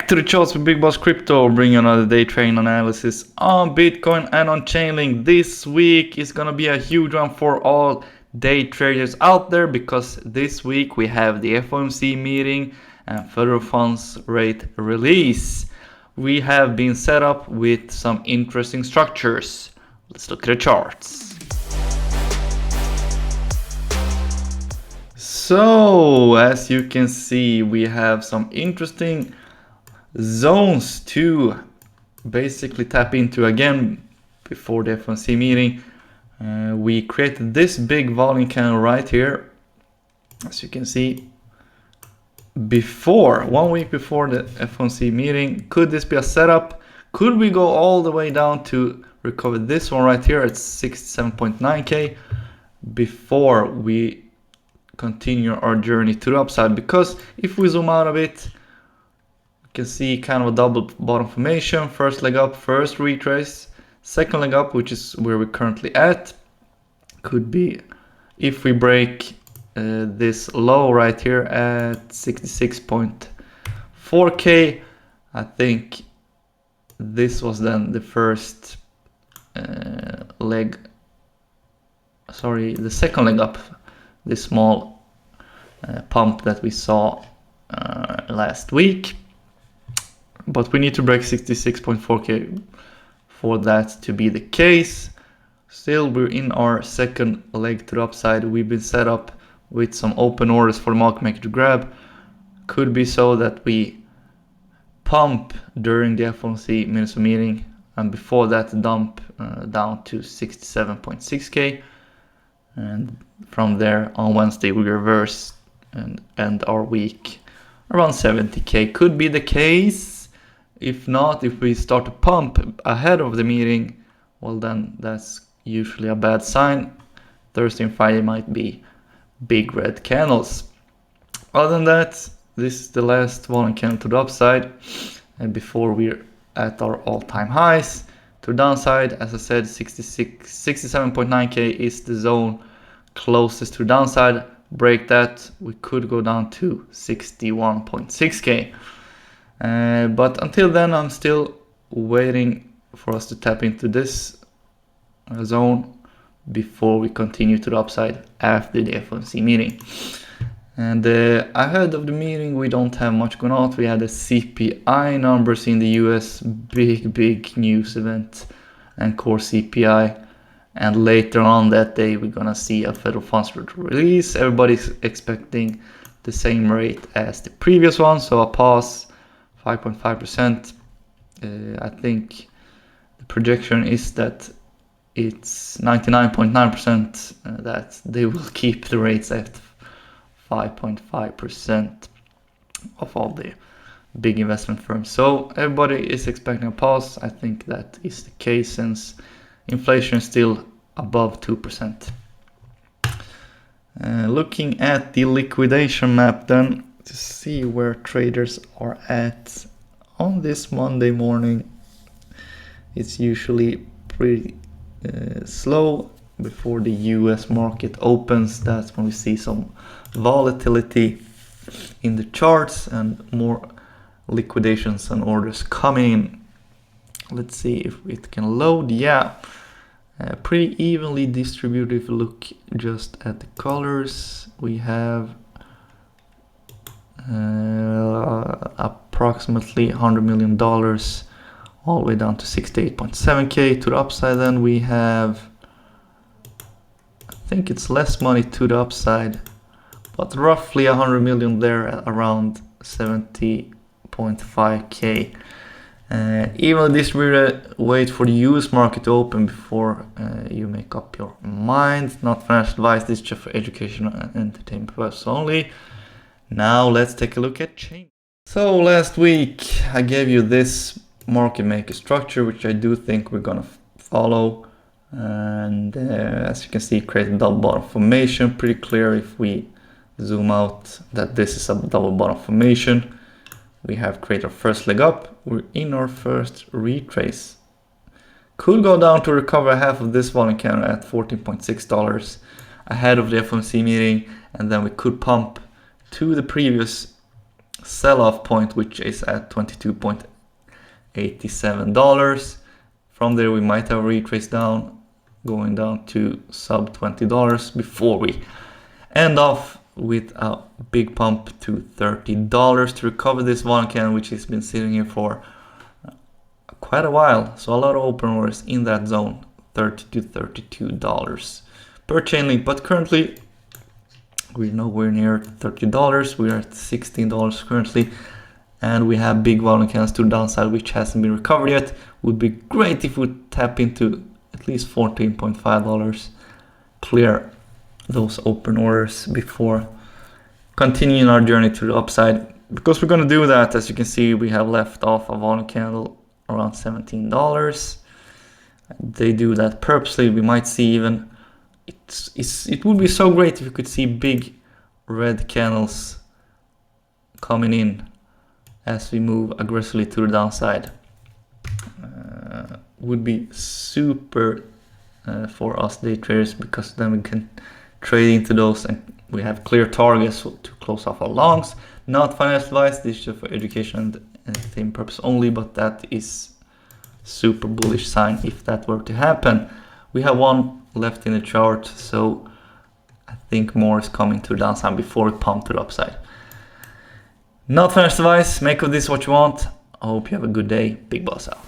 to the charts with Big Boss Crypto, bringing another day trading analysis on Bitcoin and on Chainlink. This week is gonna be a huge one for all day traders out there because this week we have the FOMC meeting and federal funds rate release. We have been set up with some interesting structures. Let's look at the charts. So as you can see, we have some interesting zones to basically tap into again before the FOMC meeting. We created this big volume candle right here, as you can see, before 1 week before the FOMC meeting. Could this be a setup? Could we go all the way down to recover this one right here at 67.9k before we continue our journey to the upside? Because if we zoom out a bit, you can see kind of a double bottom formation. First leg up, first retrace, second leg up, which is where we're currently at. Could be if we break this low right here at 66.4k. I think this was then the first leg, sorry, the second leg up, this small pump that we saw last week. But we need to break 66.4k for that to be the case. Still, we're in our second leg to the upside. We've been set up with some open orders for the market maker to grab. Could be so that we pump during the FOMC minister meeting, and before that dump down to 67.6k, and from there on Wednesday we reverse and end our week around 70k. Could be the case. If not, if we start to pump ahead of the meeting, well then that's usually a bad sign. Thursday and Friday might be big red candles. Other than that, this is the last volume candle to the upside, and before we're at our all-time highs. To the downside, as I said, 67.9k is the zone closest to the downside. Break that, we could go down to 61.6k. But until then, I'm still waiting for us to tap into this zone before we continue to the upside after the FOMC meeting. And ahead of the meeting, we don't have much going on. We had the CPI numbers in the US, big news event, and core CPI. And later on that day, we're gonna see a federal funds rate release. Everybody's expecting the same rate as the previous one, so a pause, 5.5%. I think the projection is that it's 99.9% that they will keep the rates at 5.5% of all the big investment firms. So everybody is expecting a pause. I think that is the case since inflation is still above 2%. Looking at the liquidation map then, to see where traders are at on this Monday morning. It's usually pretty slow before the US market opens. That's when we see some volatility in the charts and more liquidations and orders coming in. Let's see if it can load. Yeah, pretty evenly distributed. If you look just at the colors, we have approximately $100 million all the way down to 68.7k to the upside. Then we have, I think it's less money to the upside, but roughly 100 million there at around 70.5k. Evenly distributed. Wait for the US market to open before you make up your mind. Not financial advice, this is just for educational and entertainment purposes only. Now let's take a look at Chain. So last week I gave you this market maker structure, which I do think we're gonna follow. And as you can see, create a double bottom formation. Pretty clear if we zoom out that this is a double bottom formation. We have created our first leg up. We're in our first retrace. Could go down to recover half of this volume candle at $14.6 ahead of the FOMC meeting, and then we could pump to the previous sell-off point, which is at $22.87. From there we might have retraced down, going down to sub $20 before we end off with a big pump to $30 to recover this one candle, which has been sitting here for quite a while. So a lot of open orders in that zone, $30 to $32 per Chainlink. But currently we're nowhere near $30. We are at $16 currently, and we have big volume candles to the downside, which hasn't been recovered yet. Would be great if we tap into at least $14.5, clear those open orders before continuing our journey to the upside. Because we're going to do that, as you can see, we have left off a volume candle around $17. They do that purposely. We might see even, it would be so great if you could see big red candles coming in as we move aggressively to the downside. Would be super for us day traders, because then we can trade into those and we have clear targets to close off our longs. Not financial advice, this is just for education and entertainment purpose only, but that is super bullish sign if that were to happen. We have one left in the chart, so I think more is coming to the downside before we pump to the upside. Not financial advice, make of this what you want. I hope you have a good day. Big Boss out.